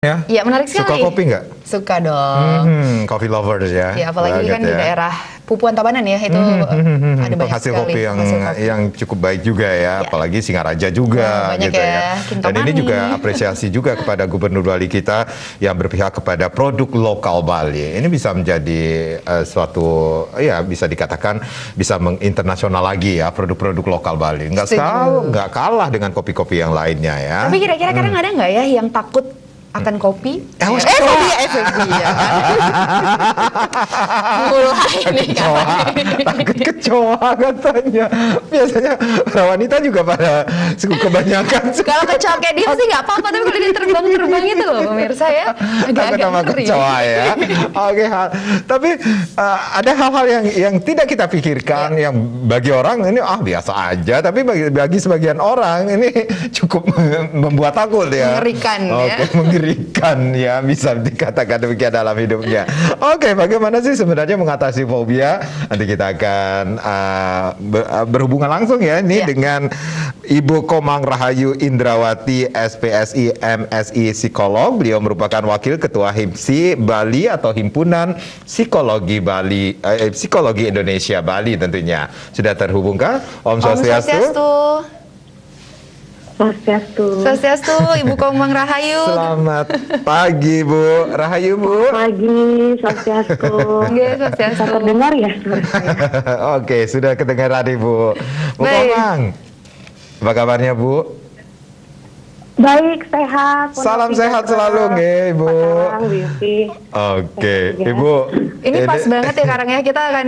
Ya, Iya, menarik sekali. suka kopi nggak? Suka dong. Coffee lovers ya. Ya, apalagi Banget kan di daerah Pupuan Tabanan ya, itu ada banyak penghasil sekali kopi yang cukup baik juga ya, apalagi Singaraja juga banyak gitu ya. Dan ini Kintamani. juga apresiasi juga kepada Gubernur Bali kita yang berpihak kepada produk lokal Bali. Ini bisa menjadi suatu ya bisa dikatakan bisa menginternasional lagi ya produk-produk lokal Bali. Nggak kalah dengan kopi-kopi yang lainnya ya. Tapi kira-kira kadang ada nggak ya yang takut akan kopi? Fobia. Fobia kan? Mulai nih kan. Takut kecoa katanya. Biasanya para wanita juga pada kebanyakan. Kalau kecoa kayak dia sih nggak apa-apa, tapi kalau dia terbang-terbang itu loh pemirsa ya, agak-agak sama ngeri. kecoa ya. Oke, tapi ada hal-hal yang tidak kita pikirkan yang bagi orang ini biasa aja, tapi bagi sebagian orang ini cukup membuat takut ya. Mengerikan ya. Mengerikan ya, bisa dikatakan demikian dalam hidupnya. Oke, bagaimana sih sebenarnya mengatasi fobia? Nanti kita akan berhubungan langsung ya ini dengan Ibu Komang Rahayu Indrawati SPSI MSI Psikolog. Beliau merupakan Wakil Ketua HIMSI Bali atau Himpunan Psikologi Bali, Psikologi Indonesia Bali tentunya. Sudah terhubungkah? Om Swastiastu. Swastiastu, Ibu Komang Rahayu. Selamat pagi, Bu Rahayu, Bu. Pagi, Swastiastu. Swastiastu. Terdengar ya? Oke, sudah kedengaran Ibu. Bu Komang, apa kabarnya, Bu? Baik, sehat. Salam sehat selalu, nggih, Ibu. Oke, Ibu. Ini pas banget ya Karang ya, kita akan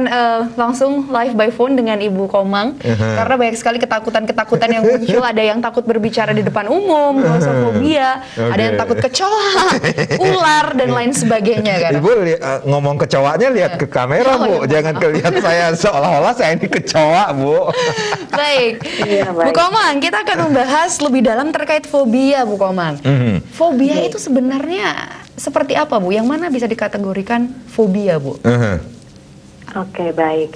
langsung live by phone dengan Ibu Komang karena banyak sekali ketakutan-ketakutan yang muncul. Ada yang takut berbicara di depan umum, glosofobia, ada yang takut kecoa, ular dan lain sebagainya kan. Ibu ngomong kecoanya lihat ke kamera, Bu. Jangan kelihatan saya seolah-olah saya ini kecoa, Bu. Baik. Bu Komang, kita akan membahas lebih dalam terkait fobia, Bu Komang. Fobia itu sebenarnya seperti apa, Bu? Yang mana bisa dikategorikan fobia, Bu? Oke, baik.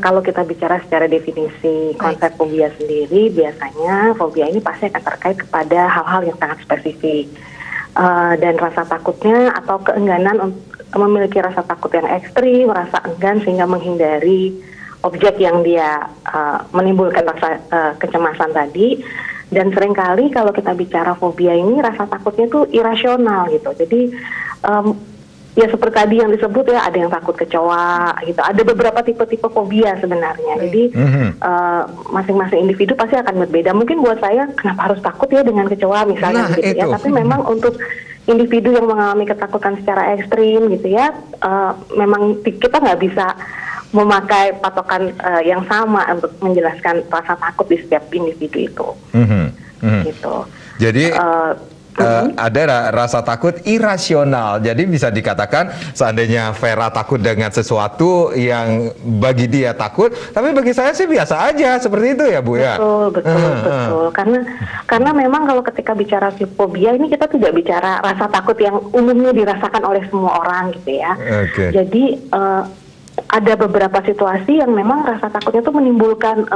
Kalau kita bicara secara definisi konsep fobia sendiri, biasanya fobia ini pasti akan terkait kepada hal-hal yang sangat spesifik. Dan rasa takutnya atau keengganan memiliki rasa takut yang ekstrim, rasa enggan sehingga menghindari objek yang dia menimbulkan rasa kecemasan tadi. Dan seringkali kalau kita bicara fobia ini rasa takutnya tuh irasional gitu. Jadi ya seperti tadi yang disebut ya, ada yang takut kecoa gitu. Ada beberapa tipe-tipe fobia sebenarnya. Jadi masing-masing individu pasti akan berbeda. Mungkin buat saya kenapa harus takut ya dengan kecoa misalnya gitu ya. Tapi memang untuk individu yang mengalami ketakutan secara ekstrim gitu ya, memang kita nggak bisa memakai patokan yang sama untuk menjelaskan rasa takut di setiap individu itu. Gitu. Jadi ada rasa takut irasional. Jadi bisa dikatakan seandainya Vera takut dengan sesuatu yang bagi dia takut, tapi bagi saya sih biasa aja, seperti itu ya, Bu ya. Betul. Karena memang kalau ketika bicara fobia ini kita tidak bicara rasa takut yang umumnya dirasakan oleh semua orang gitu ya. Jadi ada beberapa situasi yang memang rasa takutnya itu menimbulkan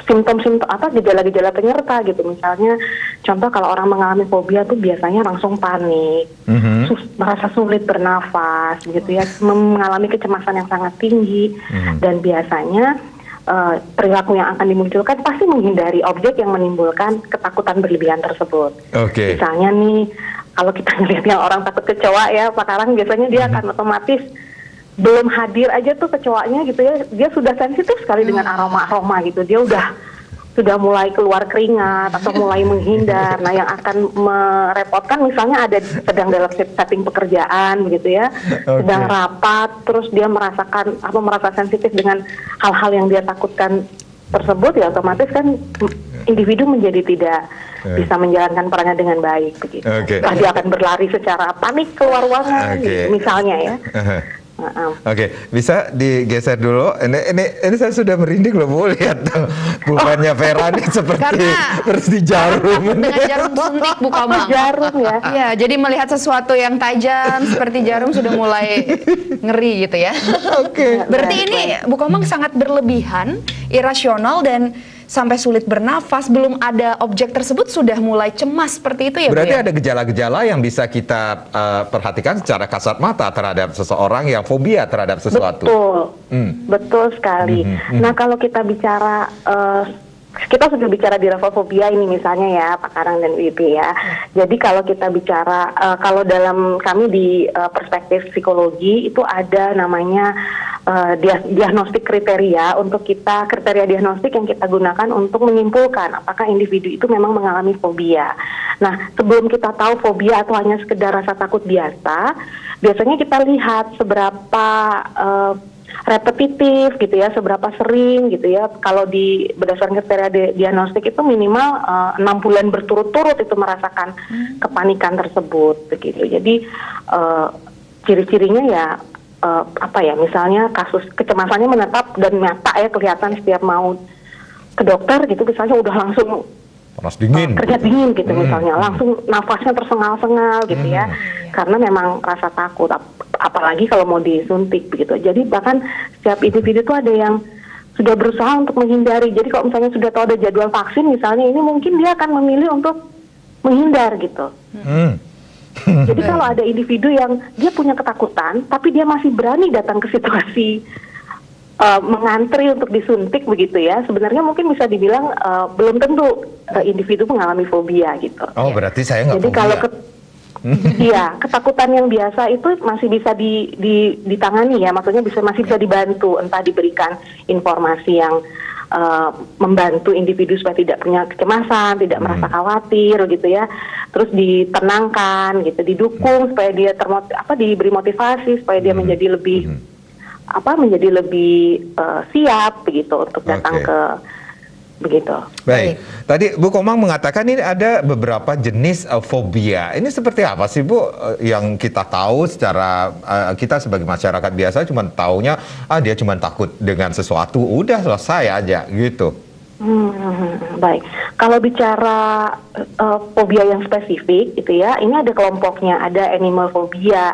simptom-simptom gejala-gejala penyerta gitu. Misalnya contoh kalau orang mengalami fobia tuh biasanya langsung panik, merasa sulit bernafas gitu ya, mengalami kecemasan yang sangat tinggi, dan biasanya perilaku yang akan dimunculkan pasti menghindari objek yang menimbulkan ketakutan berlebihan tersebut. Misalnya nih, kalau kita ngelihat yang orang takut kecoa ya, sekarang biasanya dia akan otomatis belum hadir aja tuh kecoanya gitu ya, dia sudah sensitif sekali dengan aroma-aroma gitu, dia sudah mulai keluar keringat atau mulai menghindar. Nah, yang akan merepotkan misalnya ada sedang dalam setting pekerjaan begitu ya, sedang rapat, terus dia merasa sensitif dengan hal-hal yang dia takutkan tersebut, ya otomatis kan individu menjadi tidak bisa menjalankan perannya dengan baik begitu. Dia akan berlari secara panik keluar ruangan gitu, misalnya ya. Bisa digeser dulu. Ini saya sudah merinding loh, Bu, lihat bukannya Vera nih seperti jarum. Dengan jarum suntik, Bu Komang. Jarum ya. Ya, jadi melihat sesuatu yang tajam seperti jarum sudah mulai ngeri gitu ya. Berarti ini Bu Komang sangat berlebihan, irasional, dan sampai sulit bernafas, belum ada objek tersebut sudah mulai cemas seperti itu ya, Berarti Bu ya? ada gejala-gejala yang bisa kita perhatikan secara kasat mata terhadap seseorang yang fobia terhadap sesuatu. Betul, betul sekali. Nah kalau kita bicara, kita sudah bicara di level fobia ini misalnya ya Pak Karang dan Wibi ya. Jadi kalau kita bicara, kalau dalam kami di perspektif psikologi itu ada namanya diagnostik kriteria untuk kita, kriteria diagnostik yang kita gunakan untuk menyimpulkan apakah individu itu memang mengalami fobia. Nah sebelum kita tahu fobia atau hanya sekedar rasa takut biasa, biasanya kita lihat seberapa repetitif gitu ya, seberapa sering gitu ya. Kalau berdasarkan kriteria diagnostik itu minimal 6 bulan berturut-turut itu merasakan kepanikan tersebut begitu. Jadi ciri-cirinya ya apa ya, misalnya kasus kecemasannya menetap dan nyata ya, kelihatan setiap mau ke dokter gitu misalnya udah langsung Panas dingin. keringat dingin gitu misalnya, langsung nafasnya tersengal-sengal gitu ya, karena memang rasa takut, apalagi kalau mau disuntik begitu. Jadi bahkan setiap individu itu ada yang sudah berusaha untuk menghindari. Jadi kalau misalnya sudah tahu ada jadwal vaksin misalnya, ini mungkin dia akan memilih untuk menghindar gitu. Jadi kalau ada individu yang dia punya ketakutan, tapi dia masih berani datang ke situasi mengantri untuk disuntik begitu ya, sebenarnya mungkin bisa dibilang belum tentu individu mengalami fobia gitu. Oh, berarti saya nggak Jadi fobia. kalau iya, ketakutan yang biasa itu masih bisa ditangani ya, maksudnya masih bisa dibantu, entah diberikan informasi yang membantu individu supaya tidak punya kecemasan, tidak merasa khawatir gitu ya, terus ditenangkan gitu, didukung supaya dia diberi motivasi supaya dia menjadi lebih siap begitu untuk datang ke begitu. Baik. Tadi Bu Komang mengatakan ini ada beberapa jenis fobia. Ini seperti apa sih Bu yang kita tahu secara kita sebagai masyarakat biasa cuma taunya dia cuma takut dengan sesuatu, udah selesai aja gitu. Baik. Kalau bicara fobia yang spesifik gitu ya, ini ada kelompoknya, ada animal phobia,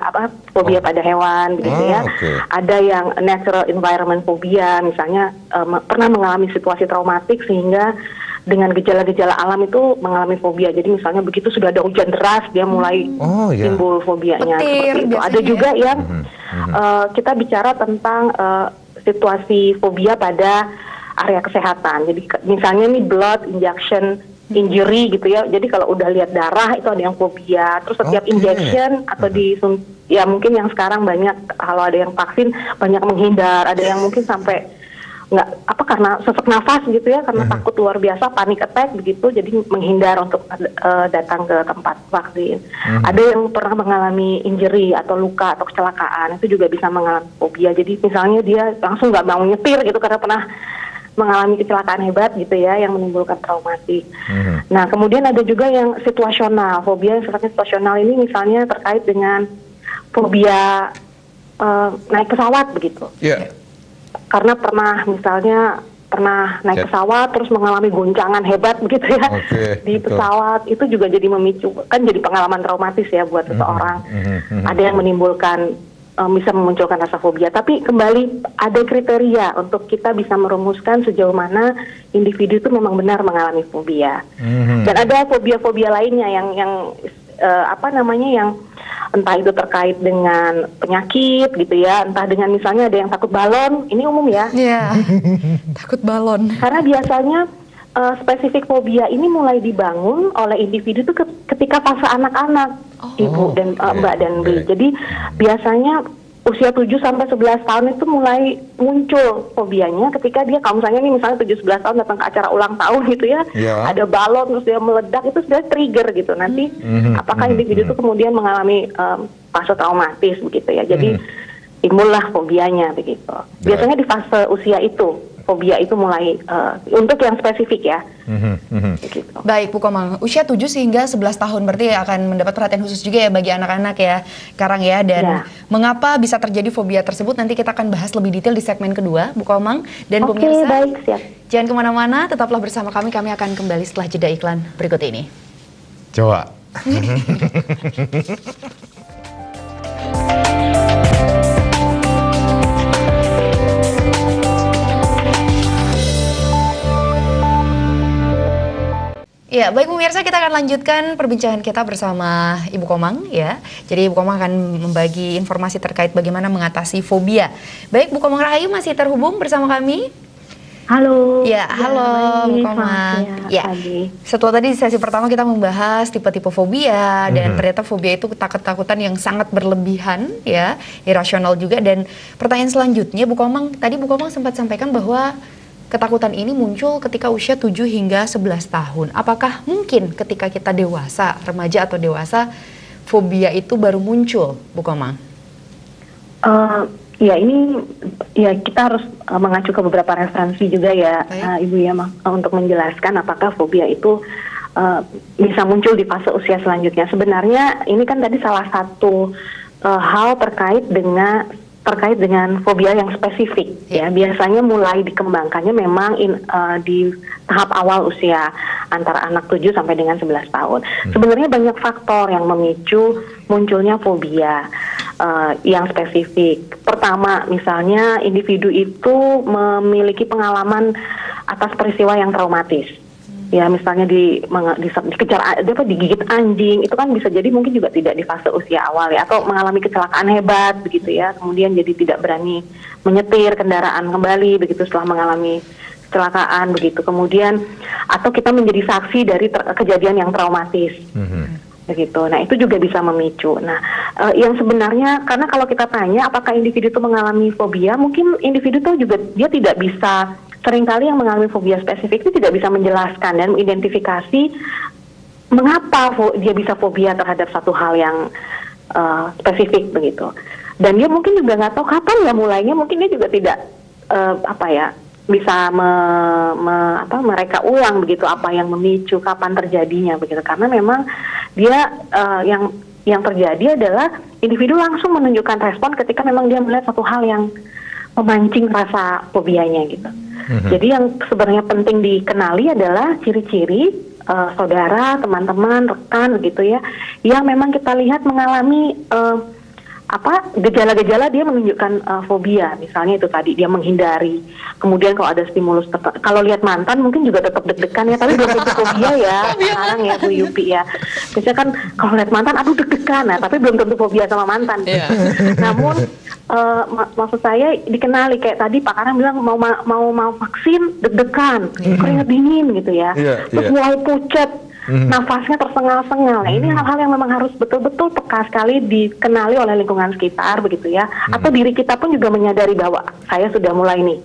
fobia pada hewan gitu ya. Ada yang natural environment phobia, misalnya pernah mengalami situasi traumatik sehingga dengan gejala-gejala alam itu mengalami fobia. Jadi misalnya begitu sudah ada hujan deras dia mulai timbul fobianya. Petir, seperti itu. Ada juga yang kita bicara tentang situasi fobia pada area kesehatan. Jadi misalnya nih blood injection injury gitu ya. Jadi kalau udah lihat darah itu ada yang fobia. Terus setiap injection atau ya mungkin yang sekarang banyak kalau ada yang vaksin banyak menghindar. Ada yang mungkin sampai karena sesak nafas gitu ya, karena takut luar biasa, panic attack begitu. Jadi menghindar untuk datang ke tempat vaksin. Ada yang pernah mengalami injury atau luka atau kecelakaan, itu juga bisa mengalami fobia. Jadi misalnya dia langsung nggak mau nyetir gitu karena pernah mengalami kecelakaan hebat gitu ya yang menimbulkan traumatik. Nah kemudian ada juga yang situasional, fobia yang sifatnya situasional ini misalnya terkait dengan fobia naik pesawat begitu. Karena pernah naik pesawat terus mengalami goncangan hebat begitu ya di pesawat, itu juga jadi memicu, kan jadi pengalaman traumatis ya buat seseorang. Ada yang menimbulkan bisa memunculkan rasa fobia. Tapi kembali ada kriteria untuk kita bisa merumuskan sejauh mana individu itu memang benar mengalami fobia. Dan ada fobia-fobia lainnya yang yang entah itu terkait dengan penyakit gitu ya, entah dengan misalnya ada yang takut balon, ini umum ya. Iya. Takut balon. Karena biasanya spesifik fobia ini mulai dibangun oleh individu itu ketika fase anak-anak, Ibu dan Mbak dan B. Jadi biasanya usia 7 sampai 11 tahun itu mulai muncul fobianya ketika dia, kalau misalnya nih misalnya 7-11 tahun datang ke acara ulang tahun gitu ya, ada balon terus dia meledak, itu sudah trigger gitu. Nanti apakah individu itu kemudian mengalami fase traumatis begitu ya. Jadi timbullah fobianya begitu. Biasanya di fase usia itu fobia itu mulai untuk yang spesifik ya. Begitu. Baik Bu Komang, usia 7 hingga 11 tahun berarti akan mendapat perhatian khusus juga ya bagi anak-anak ya Karang ya. Dan mengapa bisa terjadi fobia tersebut nanti kita akan bahas lebih detail di segmen kedua Bu Komang. Dan pemirsa, baik, siap. Jangan kemana-mana, tetaplah bersama kami akan kembali setelah jeda iklan berikut ini. Coba. Ya, baik pemirsa, kita akan lanjutkan perbincangan kita bersama Ibu Komang ya. Jadi Ibu Komang akan membagi informasi terkait bagaimana mengatasi fobia. Baik, Bu Komang Rahayu masih terhubung bersama kami. Halo. Ya, halo Bu Komang. Ya, setelah tadi di sesi pertama kita membahas tipe-tipe fobia dan ternyata fobia itu ketakutan yang sangat berlebihan ya, irasional juga. Dan pertanyaan selanjutnya Bu Komang, tadi Bu Komang sempat sampaikan bahwa ketakutan ini muncul ketika usia 7 hingga 11 tahun. Apakah mungkin ketika kita dewasa, remaja atau dewasa, fobia itu baru muncul, Bu Komang? Ya ini ya kita harus mengacu ke beberapa referensi juga ya, Ibu ya, untuk menjelaskan apakah fobia itu bisa muncul di fase usia selanjutnya. Sebenarnya ini kan tadi salah satu hal terkait dengan fobia yang spesifik ya. Biasanya mulai dikembangkannya memang di tahap awal usia antara anak 7 sampai dengan 11 tahun. Sebenarnya banyak faktor yang memicu munculnya fobia yang spesifik. Pertama, misalnya individu itu memiliki pengalaman atas peristiwa yang traumatis. Ya, misalnya dikejar, digigit anjing, itu kan bisa jadi mungkin juga tidak di fase usia awal ya, atau mengalami kecelakaan hebat begitu ya, kemudian jadi tidak berani menyetir kendaraan kembali begitu setelah mengalami kecelakaan begitu, kemudian atau kita menjadi saksi dari kejadian yang traumatis. Begitu. Nah, itu juga bisa memicu. Nah, yang sebenarnya karena kalau kita tanya apakah individu itu mengalami fobia, mungkin individu itu juga dia tidak bisa, seringkali yang mengalami fobia spesifik itu tidak bisa menjelaskan dan mengidentifikasi mengapa dia bisa fobia terhadap satu hal yang spesifik begitu. Dan dia mungkin juga nggak tahu kapan ya mulainya, mungkin dia juga tidak bisa mereka ulang begitu apa yang memicu, kapan terjadinya begitu, karena memang dia yang terjadi adalah individu langsung menunjukkan respon ketika memang dia melihat satu hal yang memancing rasa fobianya gitu. Jadi yang sebenarnya penting dikenali adalah ciri-ciri saudara, teman-teman, rekan begitu ya, yang memang kita lihat mengalami gejala-gejala dia menunjukkan fobia. Misalnya itu tadi dia menghindari, kemudian kalau ada stimulus kalau lihat mantan mungkin juga tetap deg-degan ya, tapi belum tentu fobia ya sekarang ya Bu Yupi ya. Biasanya kan kalau lihat mantan aduh deg-degan ya, tapi belum tentu fobia sama mantan. Namun maksud saya dikenali, kayak tadi Pak Karang bilang mau vaksin deg-degan, keringat dingin gitu ya, terus mulai pucat, nafasnya tersengal-sengal. Nah, ini hal-hal yang memang harus betul-betul peka sekali dikenali oleh lingkungan sekitar begitu ya. Atau diri kita pun juga menyadari bahwa saya sudah mulai nih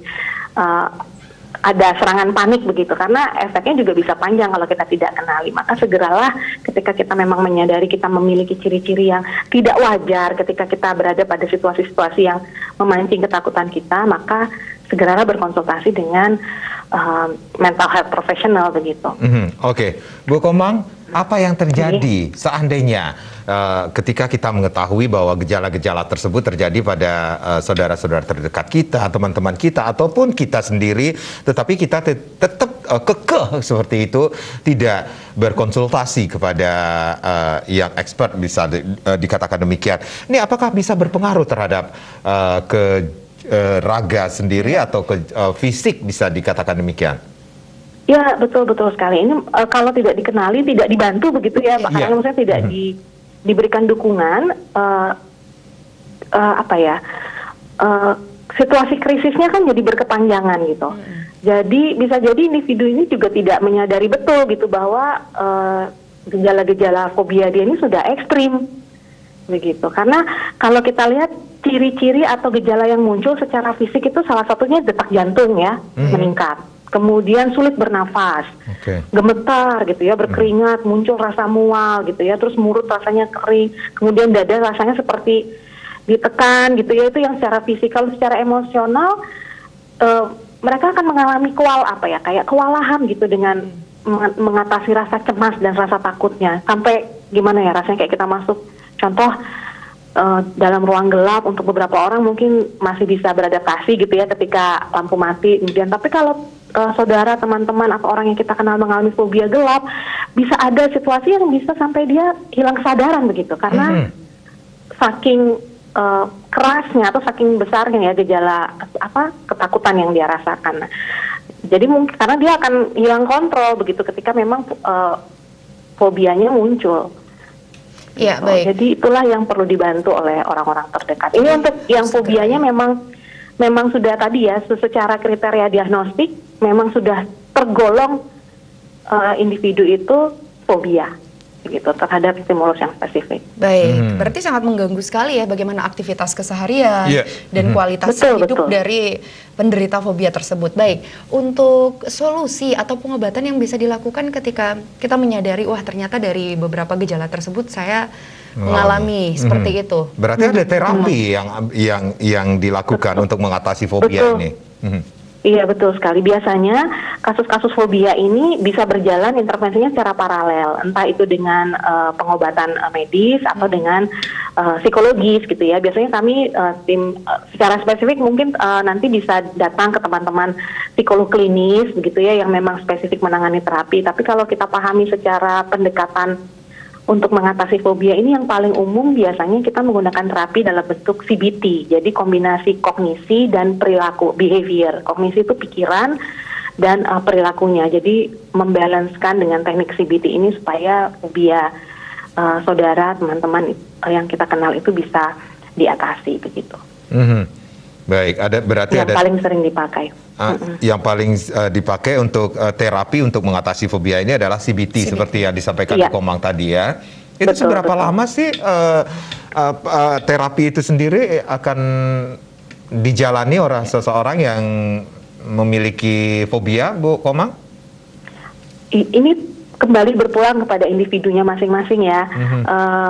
ada serangan panik begitu, karena efeknya juga bisa panjang kalau kita tidak kenali. Maka segeralah ketika kita memang menyadari kita memiliki ciri-ciri yang tidak wajar ketika kita berada pada situasi-situasi yang memancing ketakutan kita, maka segeralah berkonsultasi dengan mental health professional begitu. Oke. Bu Komang, apa yang terjadi seandainya ketika kita mengetahui bahwa gejala-gejala tersebut terjadi pada saudara-saudara terdekat kita, teman-teman kita, ataupun kita sendiri, tetapi kita tetap kekeh seperti itu, tidak berkonsultasi kepada yang expert, bisa dikatakan demikian. Ini apakah bisa berpengaruh terhadap raga sendiri atau ke fisik, bisa dikatakan demikian? Ya, betul sekali. Ini kalau tidak dikenali, tidak dibantu begitu ya, Pak. Karena misalnya tidak diberikan dukungan, situasi krisisnya kan jadi berkepanjangan gitu. Jadi bisa jadi individu ini juga tidak menyadari betul gitu bahwa gejala-gejala fobia dia ini sudah ekstrim begitu. Karena kalau kita lihat ciri-ciri atau gejala yang muncul secara fisik itu salah satunya detak jantung ya meningkat. Kemudian sulit bernafas, gemetar gitu ya, berkeringat, muncul rasa mual gitu ya, terus mulut rasanya kering, kemudian dada rasanya seperti ditekan gitu ya, itu yang secara fisik. Kalau secara emosional, mereka akan mengalami kayak kewalahan gitu dengan mengatasi rasa cemas dan rasa takutnya. Sampai gimana ya rasanya kayak kita masuk, contoh dalam ruang gelap, untuk beberapa orang mungkin masih bisa beradaptasi gitu ya ketika lampu mati. Kemudian tapi kalau saudara, teman-teman, atau orang yang kita kenal mengalami fobia gelap, bisa ada situasi yang bisa sampai dia hilang kesadaran begitu, karena saking kerasnya atau saking besarnya ya gejala ketakutan yang dia rasakan. Jadi mungkin karena dia akan hilang kontrol begitu ketika memang fobianya muncul. Iya, baik. Jadi itulah yang perlu dibantu oleh orang-orang terdekat. Ini untuk yang fobianya memang sudah tadi ya, secara kriteria diagnostik memang sudah tergolong individu itu fobia gitu terhadap stimulus yang spesifik. Baik, berarti sangat mengganggu sekali ya bagaimana aktivitas keseharian dan kualitas Betul, hidup betul. dari penderita fobia tersebut. Baik, untuk solusi atau pengobatan yang bisa dilakukan ketika kita menyadari, wah ternyata dari beberapa gejala tersebut saya mengalami seperti itu. Berarti ada terapi yang dilakukan untuk mengatasi fobia Betul. ini. Iya betul sekali. Biasanya kasus-kasus fobia ini bisa berjalan intervensinya secara paralel, entah itu dengan pengobatan medis atau dengan psikologis gitu ya. Biasanya kami tim secara spesifik mungkin nanti bisa datang ke teman-teman psikolog klinis begitu ya yang memang spesifik menangani terapi. Tapi kalau kita pahami secara pendekatan untuk mengatasi fobia ini yang paling umum biasanya kita menggunakan terapi dalam bentuk CBT. Jadi kombinasi kognisi dan perilaku, behavior. Kognisi itu pikiran dan perilakunya. Jadi membalanskan dengan teknik CBT ini supaya fobia saudara, teman-teman yang kita kenal itu bisa diatasi begitu. Baik, berarti yang paling sering dipakai. Yang paling dipakai untuk terapi untuk mengatasi fobia ini adalah CBT. Seperti yang disampaikan Komang tadi ya. Itu Betul, seberapa lama sih terapi itu sendiri akan dijalani oleh seseorang yang memiliki fobia, Bu Komang? Ini kembali berpulang kepada individunya masing-masing ya.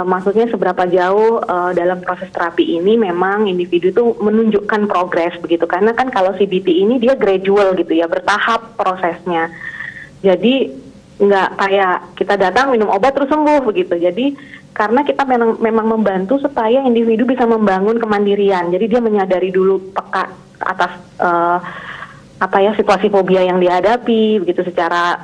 Maksudnya seberapa jauh dalam proses terapi ini memang individu itu menunjukkan progres begitu. Karena kan kalau CBT ini dia gradual gitu ya, bertahap prosesnya. Jadi nggak kayak kita datang minum obat terus sembuh begitu. Jadi karena kita memang membantu supaya individu bisa membangun kemandirian. Jadi dia menyadari dulu peka atas situasi fobia yang dihadapi begitu secara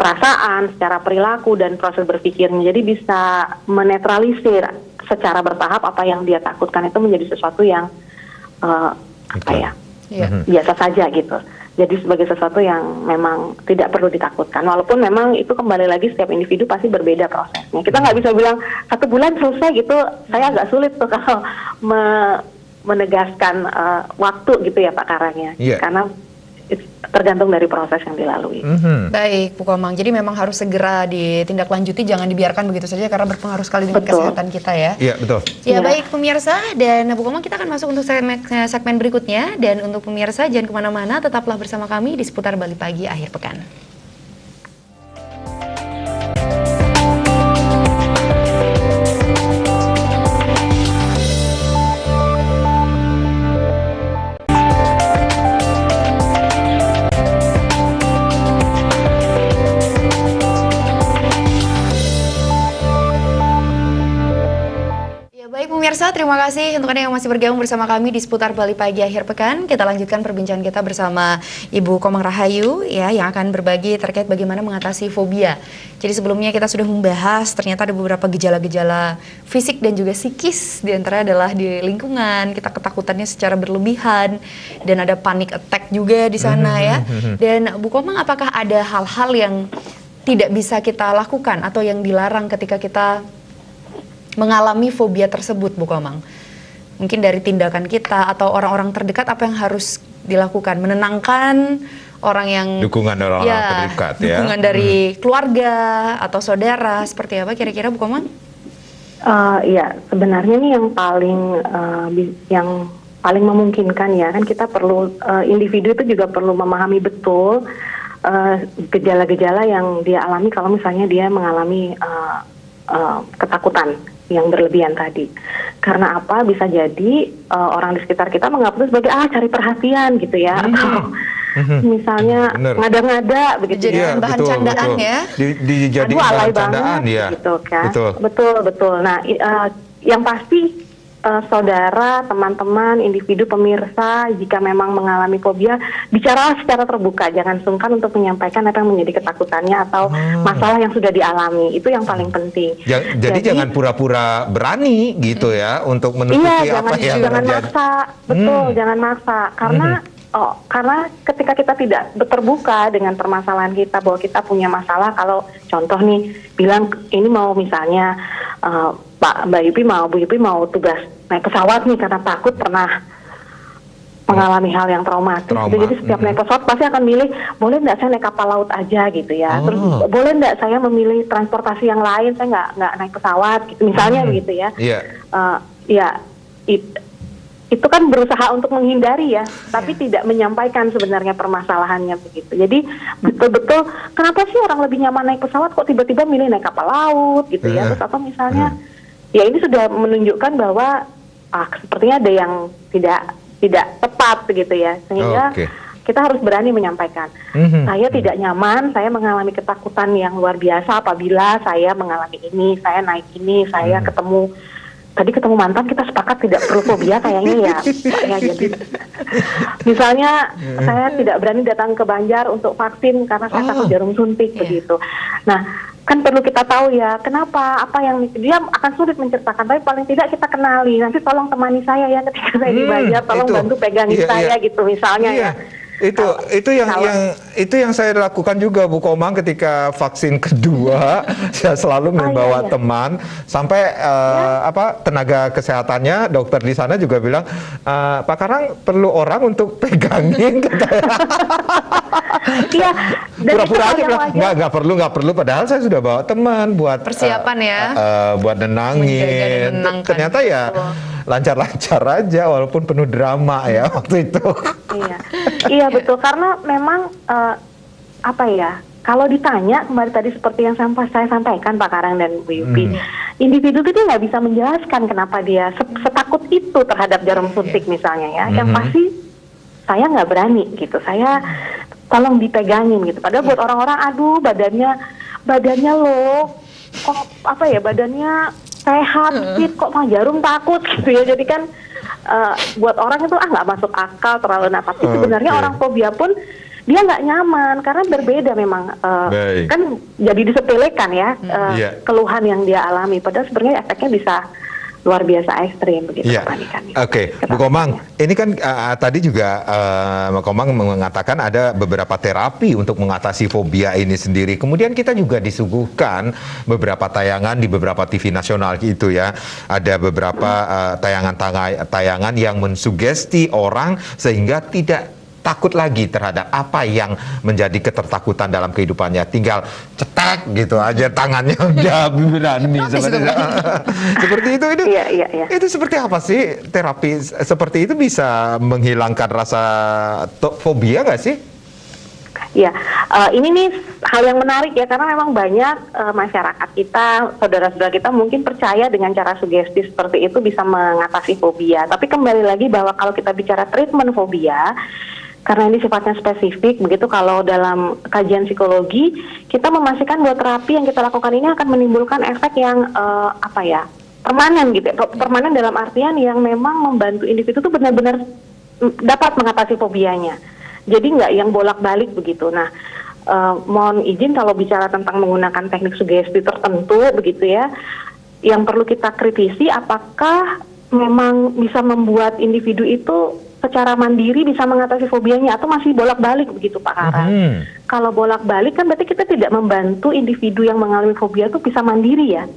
perasaan, secara perilaku dan proses berpikirnya. Jadi bisa menetralisir secara bertahap apa yang dia takutkan itu menjadi sesuatu yang biasa saja gitu. Jadi sebagai sesuatu yang memang tidak perlu ditakutkan. Walaupun memang itu kembali lagi setiap individu pasti berbeda prosesnya. Kita nggak bisa bilang 1 bulan selesai gitu. Saya agak sulit tuh kalau menegaskan waktu gitu ya Pak Karangnya. Karena tergantung dari proses yang dilalui. Baik, Bu Komang. Jadi memang harus segera ditindaklanjuti, jangan dibiarkan begitu saja karena berpengaruh sekali dengan kesehatan kita ya. Iya, betul. Ya, baik pemirsa, dan Bu Komang kita akan masuk untuk segmen berikutnya. Dan untuk pemirsa jangan kemana-mana, tetaplah bersama kami di seputar Bali Pagi akhir pekan. Pemirsa, terima kasih untuk Anda yang masih bergabung bersama kami di seputar Bali Pagi akhir pekan. Kita lanjutkan perbincangan kita bersama Ibu Komang Rahayu ya, yang akan berbagi terkait bagaimana mengatasi fobia. Jadi sebelumnya kita sudah membahas ternyata ada beberapa gejala-gejala fisik dan juga psikis, di antara adalah di lingkungan, kita ketakutannya secara berlebihan dan ada panic attack juga di sana ya. Dan Bu Komang, apakah ada hal-hal yang tidak bisa kita lakukan atau yang dilarang ketika kita mengalami fobia tersebut, Bu Komang? Mungkin dari tindakan kita atau orang-orang terdekat, apa yang harus dilakukan? Menenangkan orang yang dukungan orang-orang terdekat ya. Dukungan dari keluarga atau saudara, seperti apa kira-kira, Bu Komang? Ya, sebenarnya nih yang paling memungkinkan ya, kan kita perlu individu itu juga perlu memahami betul gejala-gejala yang dia alami kalau misalnya dia mengalami ketakutan yang berlebihan tadi. Karena apa? Bisa jadi orang di sekitar kita menganggap itu sebagai cari perhatian gitu ya, atau misalnya ngada-ngada begitu ya. Bahan candaan ya. Dijadikan bahan candaan ya. Gitu kan. Betul. Nah, yang pasti saudara, teman-teman, individu, pemirsa, jika memang mengalami fobia, bicara secara terbuka, jangan sungkan untuk menyampaikan apa yang menjadi ketakutannya atau masalah yang sudah dialami. Itu yang paling penting. Jadi jangan pura-pura berani gitu ya untuk menutupi apa yang jangan maksa. Betul, jangan maksa. Karena karena ketika kita tidak terbuka dengan permasalahan kita bahwa kita punya masalah, kalau contoh nih bilang ini mau misalnya Mbak Yupi Bu Yupi mau tugas naik pesawat nih karena takut pernah mengalami hal yang traumatis. Jadi setiap naik pesawat pasti akan milih, boleh nggak saya naik kapal laut aja gitu ya. Terus boleh nggak saya memilih transportasi yang lain, saya nggak naik pesawat gitu misalnya begitu ya. Itu kan berusaha untuk menghindari ya, tapi tidak menyampaikan sebenarnya permasalahannya begitu. Jadi betul-betul kenapa sih orang lebih nyaman naik pesawat kok tiba-tiba milih naik kapal laut gitu ya. Terus atau misalnya ya ini sudah menunjukkan bahwa sepertinya ada yang tidak tepat begitu ya, sehingga kita harus berani menyampaikan. Saya tidak nyaman, saya mengalami ketakutan yang luar biasa apabila saya mengalami ini, saya naik ini, saya ketemu mantan, kita sepakat tidak perlu fobia kayaknya ya Pak ya. Jadi misalnya saya tidak berani datang ke Banjar untuk vaksin karena saya takut jarum suntik begitu. Nah, kan perlu kita tahu ya kenapa, apa yang dia akan sulit menceritakan, tapi paling tidak kita kenali. Nanti tolong temani saya ya ketika saya di Banjar, tolong bantu pegangin saya gitu misalnya ya. Itu yang saya lakukan juga Bu Komang ketika vaksin kedua. Saya selalu membawa teman sampai tenaga kesehatannya, dokter di sana juga bilang, Pak Karang perlu orang untuk pegangin. Iya, pura-pura aja bilang nggak perlu padahal saya sudah bawa teman buat persiapan ya, buat nenangin. Ternyata ya lancar-lancar aja walaupun penuh drama ya waktu itu. Iya betul, karena memang kalau ditanya kembali tadi seperti yang saya sampaikan Pak Karang dan Bu Yupi, individu itu nggak bisa menjelaskan kenapa dia setakut itu terhadap jarum suntik misalnya ya. Yang pasti saya nggak berani gitu, saya tolong dipegangin gitu. Padahal buat orang-orang, aduh badannya loh, kok badannya sehat, fit, kok mah jarum takut gitu ya. Jadi kan buat orang itu nggak masuk akal, terlalu tapi sebenarnya orang fobia pun dia nggak nyaman karena berbeda memang kan jadi disepelekan ya keluhan yang dia alami, padahal sebenarnya efeknya bisa luar biasa ekstrim begitu kepanikannya. Bu Komang, ini kan tadi juga Bu Komang mengatakan ada beberapa terapi untuk mengatasi fobia ini sendiri. Kemudian kita juga disuguhkan beberapa tayangan di beberapa TV nasional gitu ya. Ada beberapa tayangan yang mensugesti orang sehingga tidak takut lagi terhadap apa yang menjadi ketertakutan dalam kehidupannya. Tinggal cetek gitu aja tangannya udah berani seperti itu. Itu seperti apa sih terapi seperti itu bisa menghilangkan rasa fobia nggak sih? Ya, ini nih hal yang menarik ya, karena memang banyak masyarakat kita, saudara-saudara kita mungkin percaya dengan cara sugesti seperti itu bisa mengatasi fobia. Tapi kembali lagi bahwa kalau kita bicara treatment fobia, karena ini sifatnya spesifik, begitu kalau dalam kajian psikologi, kita memastikan bahwa terapi yang kita lakukan ini akan menimbulkan efek yang permanen gitu. Permanen dalam artian yang memang membantu individu itu benar-benar dapat mengatasi fobianya. Jadi nggak yang bolak-balik begitu. Nah, mohon izin kalau bicara tentang menggunakan teknik sugesti tertentu begitu ya, yang perlu kita kritisi apakah memang bisa membuat individu itu secara mandiri bisa mengatasi fobianya atau masih bolak-balik begitu Pak Karang. Kalau bolak-balik kan berarti kita tidak membantu individu yang mengalami fobia itu bisa mandiri ya.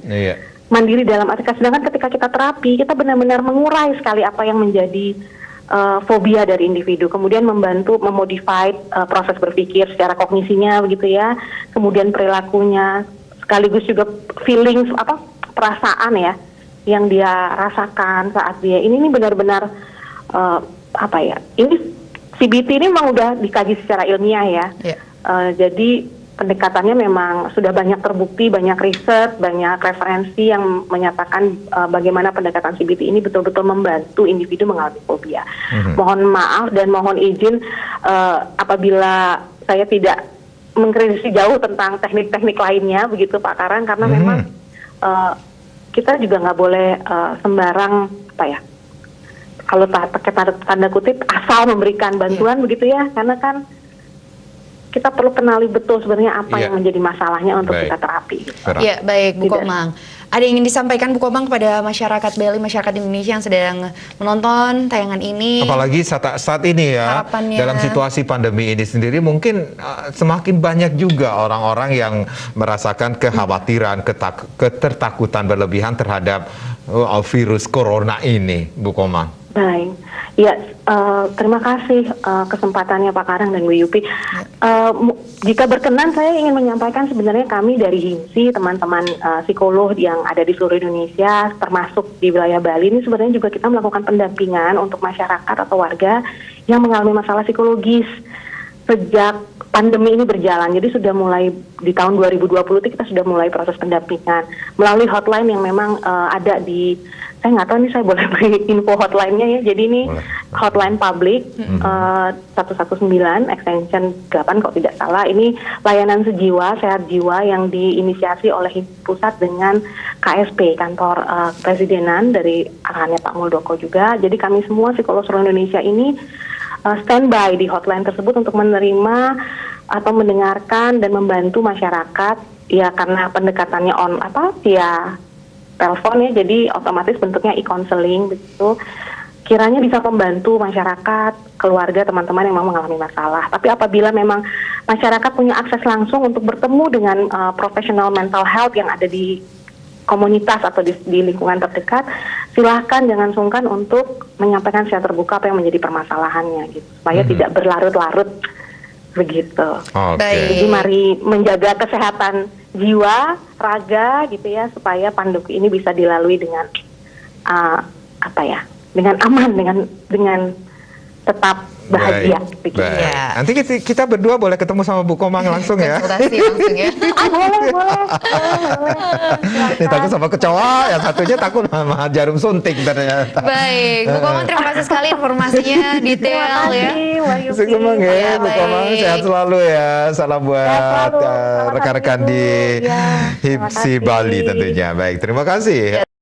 Mandiri dalam arti, sedangkan ketika kita terapi kita benar-benar mengurai sekali apa yang menjadi fobia dari individu, kemudian membantu memodify proses berpikir secara kognisinya begitu ya, kemudian perilakunya, sekaligus juga feelings perasaan ya yang dia rasakan saat dia ini benar-benar ini CBT ini memang udah dikaji secara ilmiah ya. Jadi pendekatannya memang sudah banyak terbukti, banyak riset, banyak referensi yang menyatakan bagaimana pendekatan CBT ini betul-betul membantu individu mengalami fobia. Mohon maaf dan mohon izin apabila saya tidak mengkritisi jauh tentang teknik-teknik lainnya begitu Pak Karang, karena memang kita juga nggak boleh sembarang kalau pakai tanda kutip asal memberikan bantuan begitu ya, karena kan kita perlu kenali betul sebenarnya apa Iya. yang menjadi masalahnya untuk Baik. kita terapi. Berat. Ya, baik Bu Tidak. Komang. Ada yang ingin disampaikan Bu Komang kepada masyarakat Bali, masyarakat Indonesia yang sedang menonton tayangan ini? Apalagi saat ini ya, Harapannya. dalam situasi pandemi ini sendiri mungkin semakin banyak juga orang-orang yang merasakan kekhawatiran, ketertakutan berlebihan terhadap virus corona ini, Bu Komang. Baik, ya terima kasih kesempatannya Pak Karang dan Bu Yupi. Jika berkenan saya ingin menyampaikan sebenarnya kami dari HIMSI, teman-teman psikolog yang ada di seluruh Indonesia, termasuk di wilayah Bali ini sebenarnya juga kita melakukan pendampingan untuk masyarakat atau warga yang mengalami masalah psikologis sejak pandemi ini berjalan. Jadi sudah mulai di tahun 2020 itu kita sudah mulai proses pendampingan melalui hotline yang memang ada di, saya nggak tahu nih saya boleh beri info hotline-nya ya. Jadi ini boleh. hotline publik 119 extension 8 kalau tidak salah. Ini layanan sejiwa, sehat jiwa yang diinisiasi oleh HIMSI Pusat dengan KSP, kantor presidenan dari arahannya Pak Muldoko juga. Jadi kami semua psikolog seluruh Indonesia ini standby di hotline tersebut untuk menerima atau mendengarkan dan membantu masyarakat ya, karena pendekatannya via telepon ya, jadi otomatis bentuknya e-counseling begitu. Kiranya bisa membantu masyarakat, keluarga, teman-teman yang memang mengalami masalah. Tapi apabila memang masyarakat punya akses langsung untuk bertemu dengan profesional mental health yang ada di komunitas atau di lingkungan terdekat, silahkan jangan sungkan untuk menyampaikan secara terbuka apa yang menjadi permasalahannya gitu, supaya tidak berlarut-larut begitu. Oke. Baik. Jadi mari menjaga kesehatan jiwa, raga gitu ya, supaya pandemi ini bisa dilalui dengan dengan aman, dengan tetap bahagia. Baik. Begitu. Ya. Nanti kita berdua boleh ketemu sama Bu Komang langsung ya. Konsultasi langsung ya. Boleh. Ini takut sama kecoa, yang satunya takut sama jarum suntik ternyata. Baik, Bu Komang terima kasih sekali informasinya detail ya. Mbak Yupi. Sukses Komang ya, Ya, Bu Komang. baik. Sehat selalu ya. Salam buat Sehat selalu. Selamat rekan-rekan pagi, di Bu. Ya, terima HIMSI kasih. Bali tentunya. Baik, terima kasih. Ya,